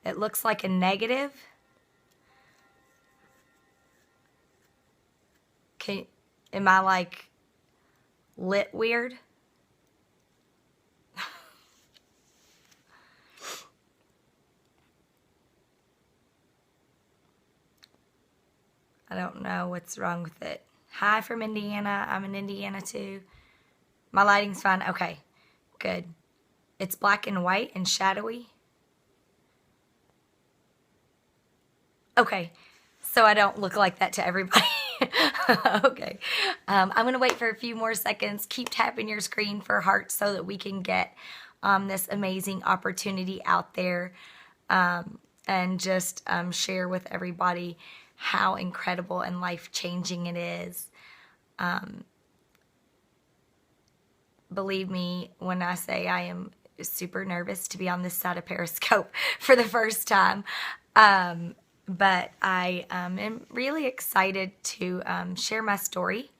It looks like a negative. Am I like lit weird? I don't know what's wrong with it. Hi from Indiana. I'm in Indiana too. My lighting's fine. Okay, good. It's black and white and shadowy. Okay, so I don't look like that to everybody. Okay. I'm going to wait for a few more seconds. Keep tapping your screen for hearts so that we can get this amazing opportunity out there, and just share with everybody how incredible and life-changing it is. Believe me when I say I am super nervous to be on this side of Periscope for the first time. But I am really excited to share my story.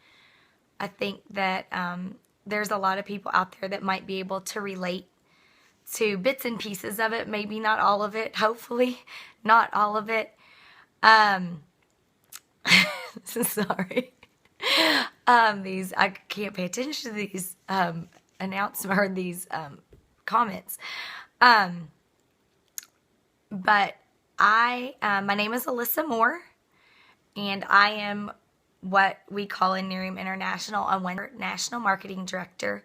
I think that there's a lot of people out there that might be able to relate to bits and pieces of it, maybe not all of it, hopefully not all of it. Sorry. I can't pay attention to these announcements or these comments. But my name is Alissa Moore, and I am what we call in Nerium International a national marketing director.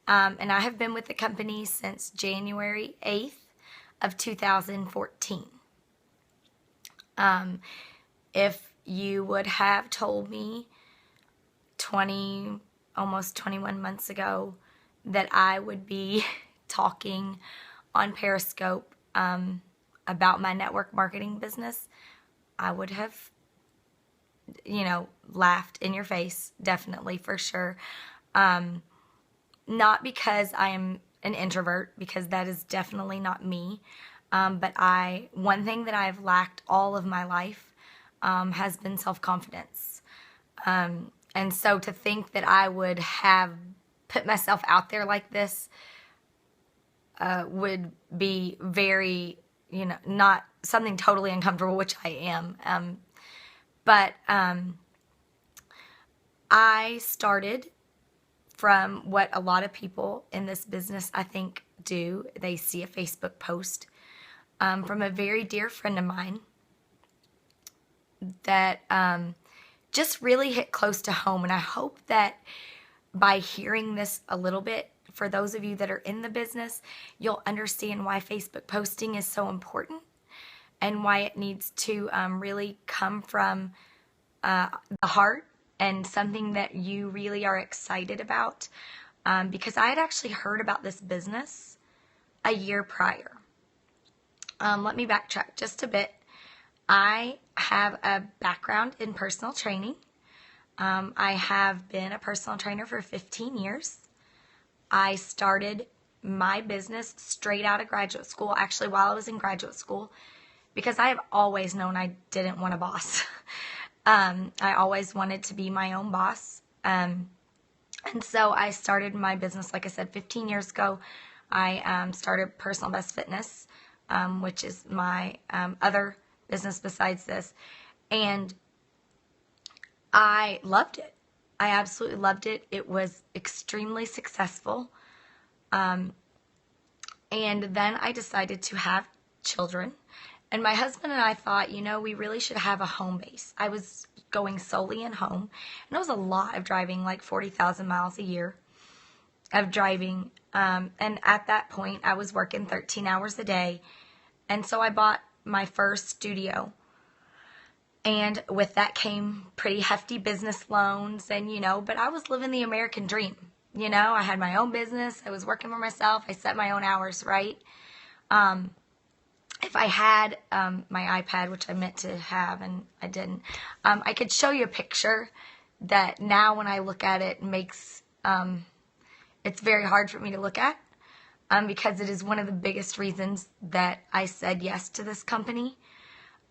And I have been with the company since January 8th of 2014. If you would have told me almost 21 months ago that I would be talking on Periscope about my network marketing business, I would have, laughed in your face, definitely, for sure. Not because I am an introvert, because that is definitely not me. But one thing that I've lacked all of my life has been self-confidence. And so to think that I would have put myself out there like this would be very, not something totally uncomfortable, which I am. But I started from what a lot of people in this business, I think, do. They see a Facebook post from a very dear friend of mine that just really hit close to home. And I hope that by hearing this a little bit, for those of you that are in the business, you'll understand why Facebook posting is so important and why it needs to really come from the heart and something that you really are excited about. Because I had actually heard about this business a year prior. Let me backtrack just a bit. I have a background in personal training. I have been a personal trainer for 15 years. I started my business straight out of graduate school, actually while I was in graduate school, because I have always known I didn't want a boss. I always wanted to be my own boss. And so I started my business, like I said, 15 years ago. I started Personal Best Fitness, which is my other business besides this. And I loved it. I absolutely loved it. It was extremely successful. And then I decided to have children. And my husband and I thought, we really should have a home base. I was going solely in home. And it was a lot of driving, like 40,000 miles a year of driving. And at that point, I was working 13 hours a day. And so I bought my first studio. And with that came pretty hefty business loans. And, but I was living the American dream. I had my own business. I was working for myself. I set my own hours, right? If I had my iPad, which I meant to have and I didn't, I could show you a picture that now when I look at it makes, it's very hard for me to look at because it is one of the biggest reasons that I said yes to this company.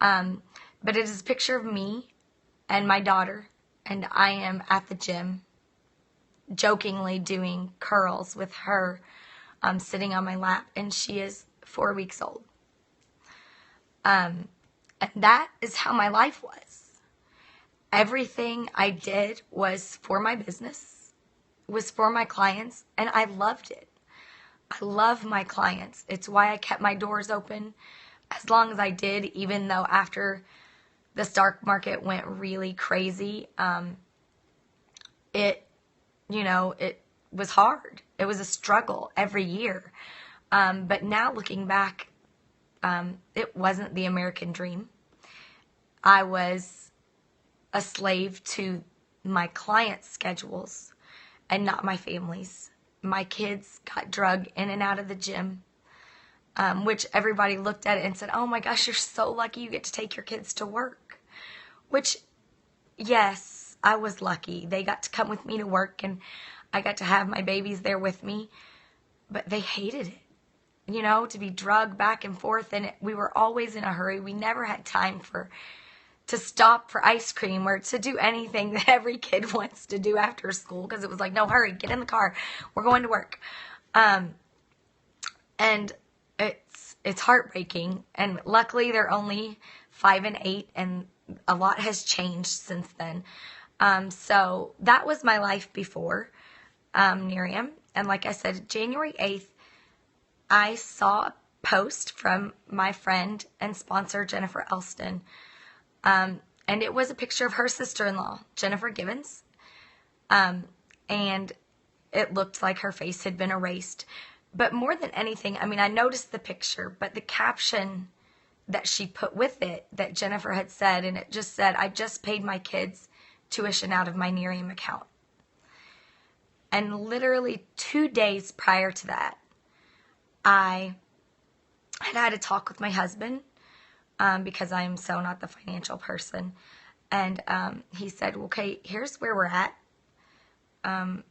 But it is a picture of me and my daughter, and I am at the gym jokingly doing curls with her sitting on my lap, and she is 4 weeks old. And that is how my life was. Everything I did was for my business, was for my clients, and I loved it. I love my clients. It's why I kept my doors open as long as I did, even though after the stock market went really crazy, it was hard. It was a struggle every year. But now looking back, it wasn't the American dream. I was a slave to my clients' schedules and not my family's. My kids got drugged in and out of the gym, which everybody looked at it and said, oh my gosh, you're so lucky you get to take your kids to work. Which, yes, I was lucky. They got to come with me to work and I got to have my babies there with me. But they hated it, to be drugged back and forth. And we were always in a hurry. We never had time to stop for ice cream or to do anything that every kid wants to do after school, because it was like, no, hurry, get in the car. We're going to work. And it's heartbreaking. And luckily they're only 5 and 8 and a lot has changed since then. So that was my life before Nerium. And like I said, January 8th, I saw a post from my friend and sponsor, Jennifer Elston. And it was a picture of her sister-in-law, Jennifer Gibbons. And it looked like her face had been erased. But more than anything, I noticed the picture, but the caption that she put with it that Jennifer had said, and it just said, I just paid my kids' tuition out of my Nerium account. And literally 2 days prior to that, I had a talk with my husband, because I am so not the financial person. And he said, okay, here's where we're at.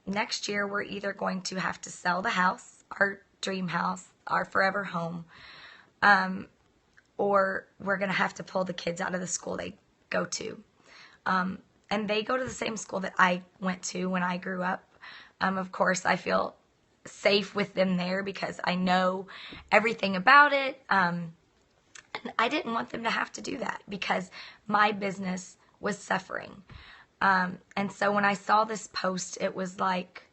Next year, we're either going to have to sell the house, our dream house, our forever home, or we're going to have to pull the kids out of the school they go to. And they go to the same school that I went to when I grew up. Of course, I feel safe with them there because I know everything about it. And I didn't want them to have to do that because my business was suffering. And so when I saw this post, it was like,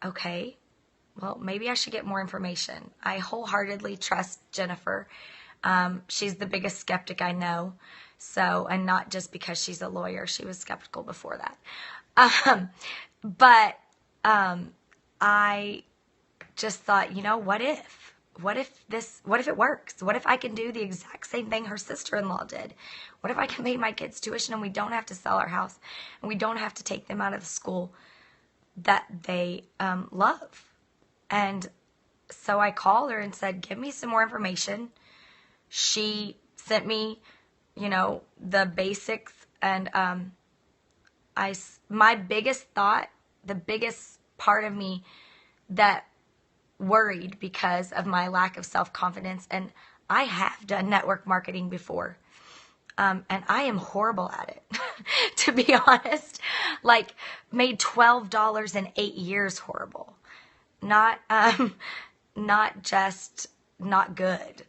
okay, well, maybe I should get more information. I wholeheartedly trust Jennifer. She's the biggest skeptic I know. So, and not just because she's a lawyer. She was skeptical before that. But I just thought, what if? What if it works? What if I can do the exact same thing her sister-in-law did? What if I can pay my kids' tuition and we don't have to sell our house and we don't have to take them out of the school that they love? And so I called her and said, give me some more information. She sent me, the basics. And my biggest thought, the biggest part of me that worried because of my lack of self-confidence, and I have done network marketing before, and I am horrible at it, to be honest. Like, made $12 in 8 years horrible. Not just not good.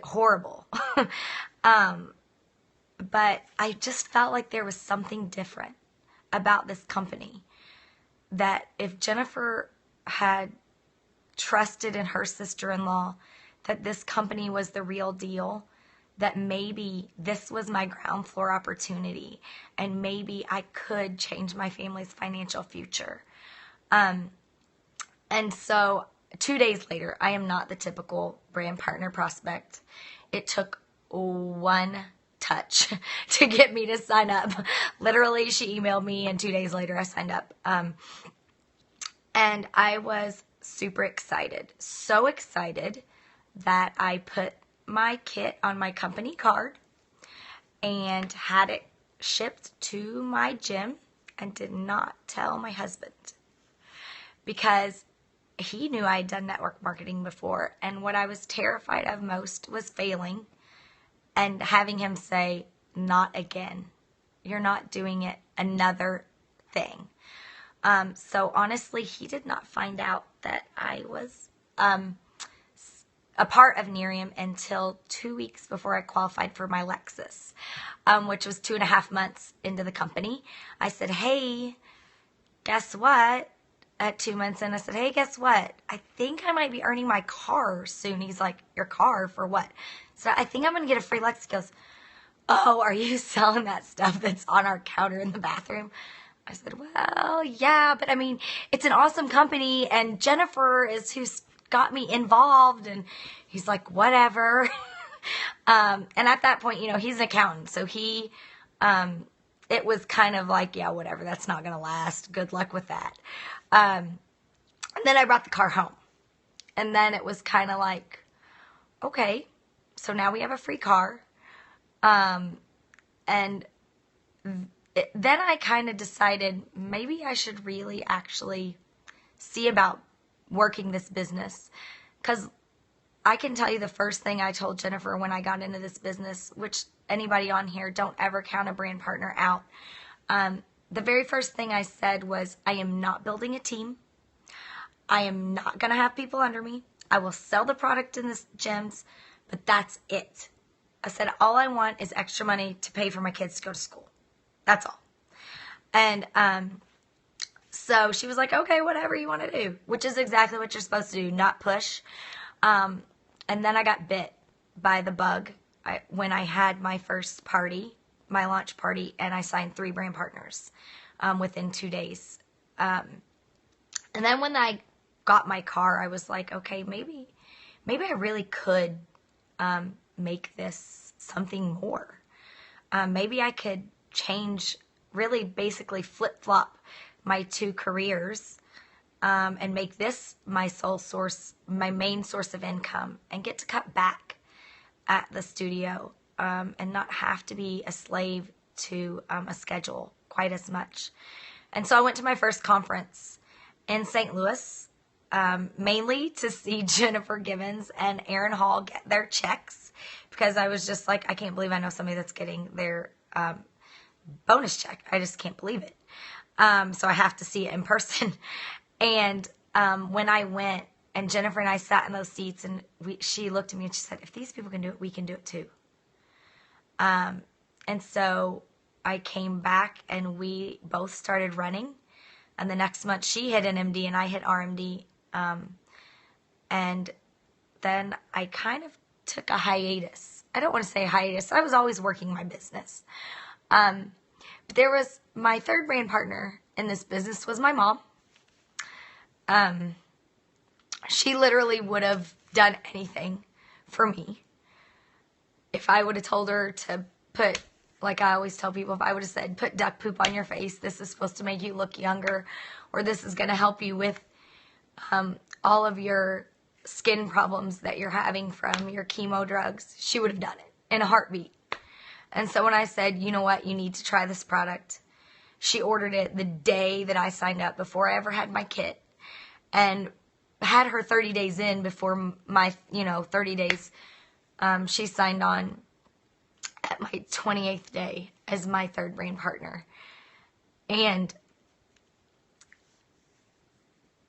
Horrible. But I just felt like there was something different about this company. That if Jennifer had trusted in her sister-in-law that this company was the real deal, that maybe this was my ground floor opportunity and maybe I could change my family's financial future. And so 2 days later, I am not the typical brand partner prospect. It took one touch to get me to sign up. Literally, she emailed me and 2 days later I signed up. And I was super excited. So excited that I put my kit on my company card and had it shipped to my gym and did not tell my husband because he knew I had done network marketing before, and what I was terrified of most was failing and having him say, not again. You're not doing it another thing. So honestly, he did not find out that I was a part of Nerium until 2 weeks before I qualified for my Lexus, which was 2.5 months into the company. I said, hey, guess what? At 2 months in, I said, hey, guess what? I think I might be earning my car soon. He's like, your car for what? So I think I'm going to get a free Lexus. He goes, oh, are you selling that stuff that's on our counter in the bathroom? I said, well, yeah, but I mean, it's an awesome company, and Jennifer is who's got me involved. And he's like, whatever. And at that point, he's an accountant. So it was kind of like, yeah, whatever. That's not going to last. Good luck with that. And then I brought the car home. And then it was kind of like, okay, so now we have a free car. And then I kind of decided maybe I should really actually see about working this business. Because I can tell you the first thing I told Jennifer when I got into this business, which anybody on here, don't ever count a brand partner out. The very first thing I said was, I am not building a team. I am not going to have people under me. I will sell the product in the gyms, but that's it. I said, all I want is extra money to pay for my kids to go to school. That's all. And so she was like, okay, whatever you want to do, which is exactly what you're supposed to do, not push. And then I got bit by the bug when I had my first party, my launch party, and I signed 3 brand partners within 2 days. And then when I got my car, I was like, okay, maybe I really could make this something more. Maybe I could change, really basically flip-flop my 2 careers and make this my sole source, my main source of income, and get to cut back at the studio and not have to be a slave to a schedule quite as much. And so I went to my first conference in St. Louis, mainly to see Jennifer Givens and Aaron Hall get their checks, because I was just like, I can't believe I know somebody that's getting their bonus check. I just can't believe it. So I have to see it in person. And when I went, and Jennifer and I sat in those seats, and she looked at me and she said, if these people can do it, we can do it too. And so I came back and we both started running. And the next month she hit an MD and I hit RMD. And then I kind of took a hiatus. I don't want to say hiatus. I was always working my business. But there was my third brand partner in this business was my mom. She literally would have done anything for me. If I would have told her to put, like I always tell people, if I would have said, put duck poop on your face, this is supposed to make you look younger, or this is going to help you with all of your skin problems that you're having from your chemo drugs, she would have done it in a heartbeat. And so when I said, you know what, you need to try this product, she ordered it the day that I signed up, before I ever had my kit, and had her 30 days in before my, 30 days. She signed on at my 28th day as my third brand partner. And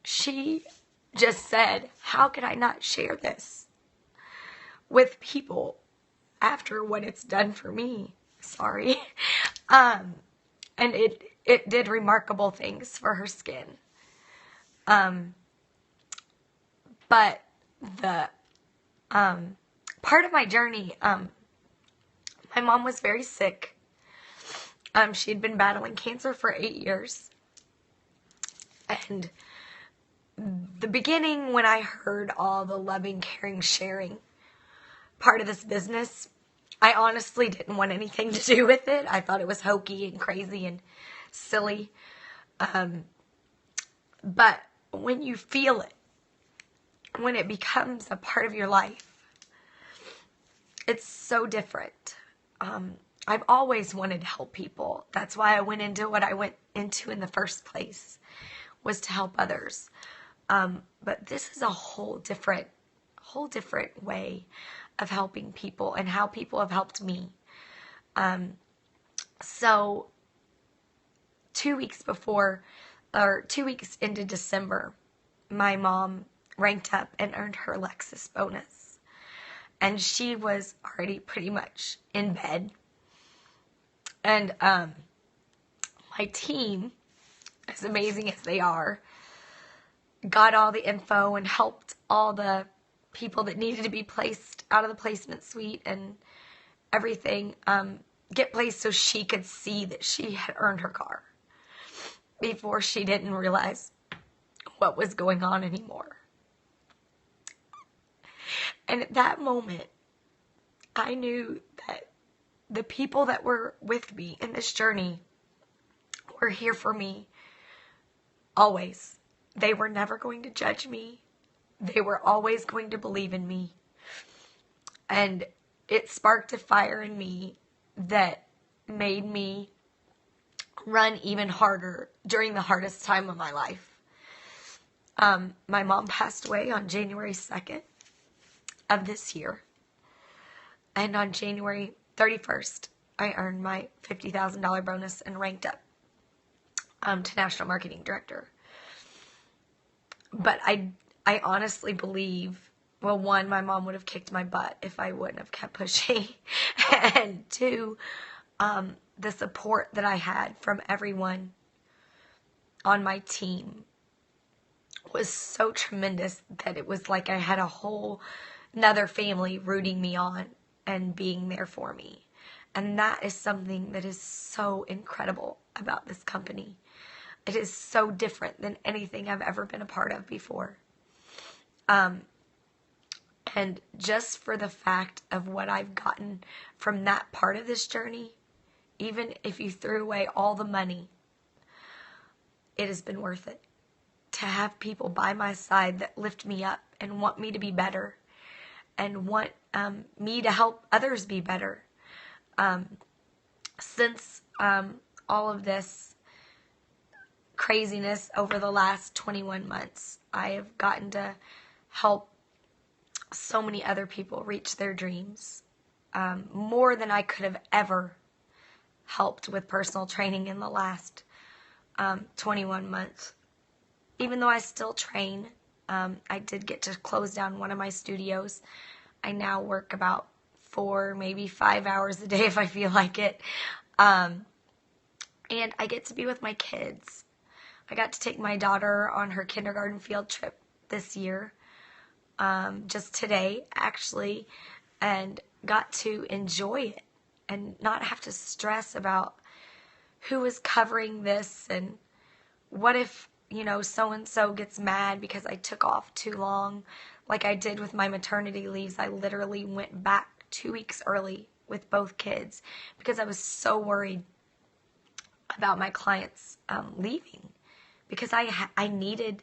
she just said, how could I not share this with people after what it's done for me? Sorry. And it did remarkable things for her skin. But the part of my journey, my mom was very sick. She had been battling cancer for 8 years. And the beginning, when I heard all the loving, caring, sharing part of this business, I honestly didn't want anything to do with it. I thought it was hokey and crazy and silly. But when you feel it, when it becomes a part of your life, it's so different. I've always wanted to help people. That's why I went into what I went into in the first place, was to help others. But this is a whole different way of helping people and how people have helped me. So 2 weeks into December, my mom ranked up and earned her Lexus bonus. and she was already pretty much in bed. And my team, as amazing as they are, got all the info and helped all the people that needed to be placed out of the placement suite and everything get placed so she could see that she had earned her car before she didn't realize what was going on anymore. And at that moment, I knew that the people that were with me in this journey were here for me always. They were never going to judge me. They were always going to believe in me. And it sparked a fire in me that made me run even harder during the hardest time of my life. My mom passed away on January 2nd of this year. And on January 31st, I earned my $50,000 bonus and ranked up to National Marketing Director. But I honestly believe, well, one, my mom would have kicked my butt if I wouldn't have kept pushing. And two, the support that I had from everyone on my team was so tremendous that it was like I had a whole another family rooting me on and being there for me. And that is something that is so incredible about this company. It is so different than anything I've ever been a part of before. And just for the fact of what I've gotten from that part of this journey, even if you threw away all the money, it has been worth it. To have people by my side that lift me up and want me to be better and want me to help others be better. Since all of this craziness over the last 21 months, I have gotten to help so many other people reach their dreams, more than I could have ever helped with personal training in the last 21 months. Even though I still train, I did get to close down one of my studios. I now work about 4, maybe 5 hours a day if I feel like it. And I get to be with my kids. I got to take my daughter on her kindergarten field trip this year, just today actually, and got to enjoy it and not have to stress about who is covering this and what if, so-and-so gets mad because I took off too long. Like I did with my maternity leaves, I literally went back 2 weeks early with both kids because I was so worried about my clients leaving, because I needed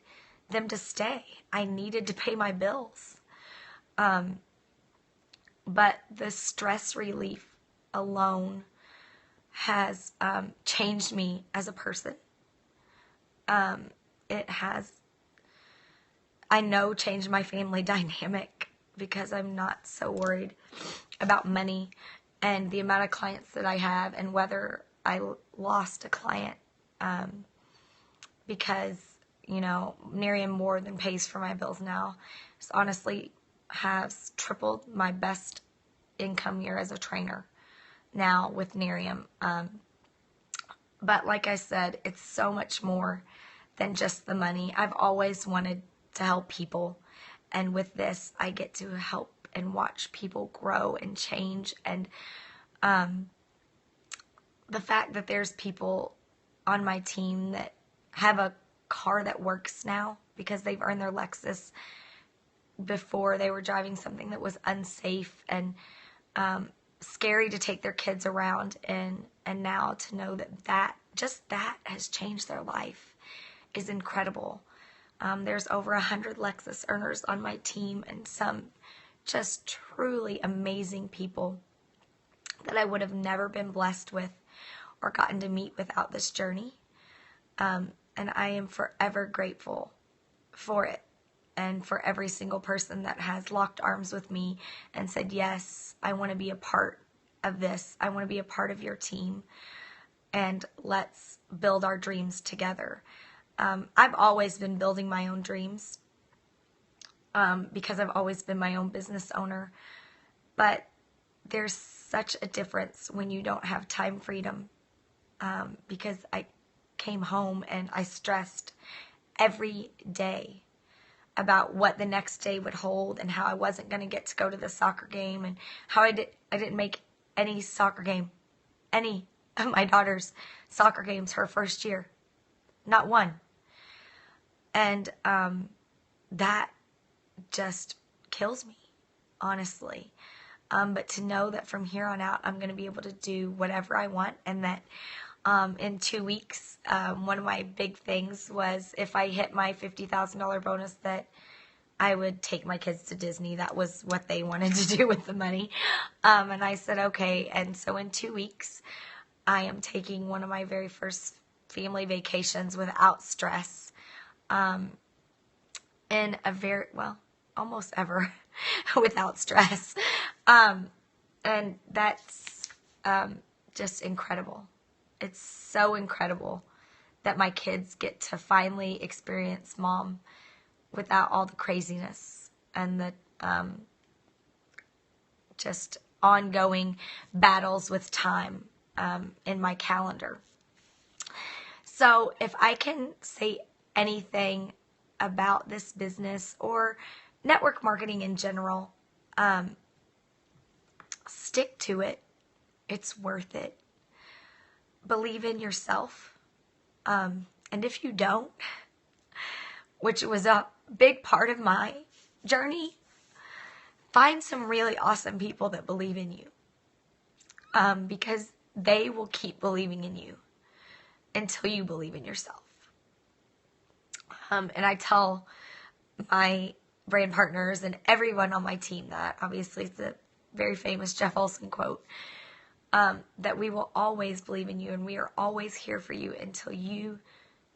them to stay. I needed to pay my bills. But the stress relief alone has changed me as a person. It has, I know, changed my family dynamic because I'm not so worried about money and the amount of clients that I have and whether I lost a client, because, Nerium more than pays for my bills now. It's honestly has tripled my best income year as a trainer now with Nerium. But like I said, it's so much more than just the money. I've always wanted to help people. And with this, I get to help and watch people grow and change. And the fact that there's people on my team that have a car that works now because they've earned their Lexus. Before they were driving something that was unsafe and scary to take their kids around, and now to know that just that has changed their life is incredible. There's over 100 Lexus earners on my team and some just truly amazing people that I would have never been blessed with or gotten to meet without this journey. And I am forever grateful for it and for every single person that has locked arms with me and said, yes, I want to be a part of this. I want to be a part of your team, and let's build our dreams together. I've always been building my own dreams because I've always been my own business owner. But there's such a difference when you don't have time freedom, because I came home and I stressed every day about what the next day would hold and how I wasn't going to get to go to the soccer game, and how I didn't make any soccer game, any of my daughter's soccer games her first year. Not one. And that just kills me, honestly. But to know that from here on out, I'm going to be able to do whatever I want, and that in 2 weeks, one of my big things was if I hit my $50,000 bonus, that I would take my kids to Disney. That was what they wanted to do with the money. And I said, okay. And so in 2 weeks, I am taking one of my very first family vacations without stress. In a very, well, almost ever without stress. And that's just incredible. It's so incredible that my kids get to finally experience mom without all the craziness and the just ongoing battles with time in my calendar. So if I can say anything about this business or network marketing in general, stick to it. It's worth it. Believe in yourself. And if you don't, which was a big part of my journey, find some really awesome people that believe in you. Because they will keep believing in you until you believe in yourself. And I tell my brand partners and everyone on my team that, obviously it's a very famous Jeff Olson quote, that we will always believe in you, and we are always here for you until you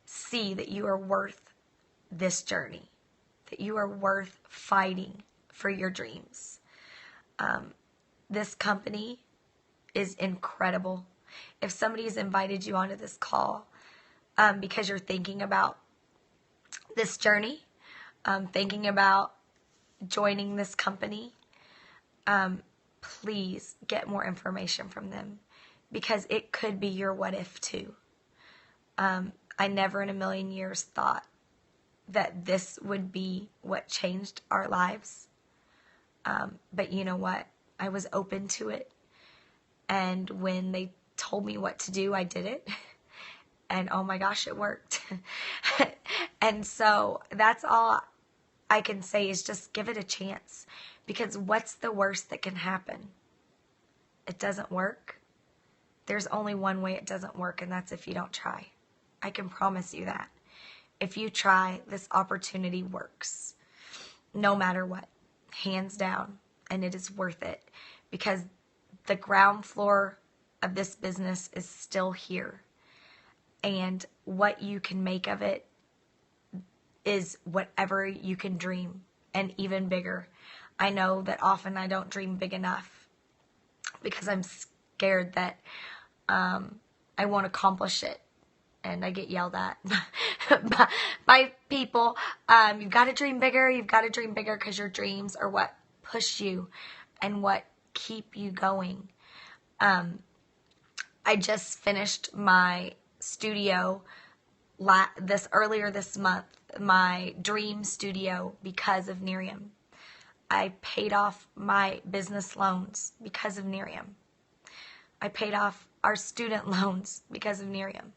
see that you are worth this journey, that you are worth fighting for your dreams. This company is incredible. If somebody has invited you onto this call because you're thinking about this journey, thinking about joining this company, please get more information from them, because it could be your what if too. I never in a million years thought that this would be what changed our lives. But you know what? I was open to it. And when they told me what to do, I did it. And oh my gosh, it worked. And so that's all I can say is just give it a chance. Because what's the worst that can happen? It doesn't work. There's only one way it doesn't work, and that's if you don't try. I can promise you that. If you try, this opportunity works. No matter what. Hands down. And it is worth it. Because the ground floor of this business is still here. And what you can make of it is whatever you can dream, and even bigger. I know that often I don't dream big enough because I'm scared that I won't accomplish it. And I get yelled at by people. You've got to dream bigger. You've got to dream bigger, because your dreams are what push you and what keep you going. I just finished my studio earlier this month, my dream studio, because of Nerium. I paid off my business loans because of Nerium. I paid off our student loans because of Nerium.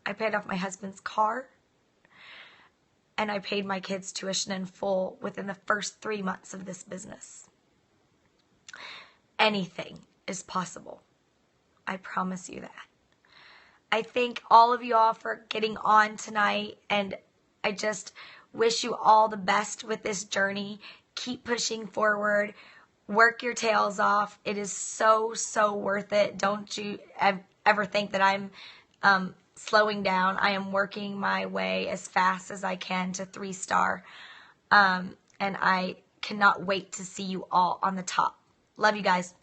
I paid off my husband's car, and I paid my kids' tuition in full within the first 3 months of this business. Anything is possible. I promise you that. I thank all of you all for getting on tonight, and I just wish you all the best with this journey. Keep pushing forward. Work your tails off. It is so, so worth it. Don't you ever think that I'm slowing down. I am working my way as fast as I can to 3-star. And I cannot wait to see you all on the top. Love you guys.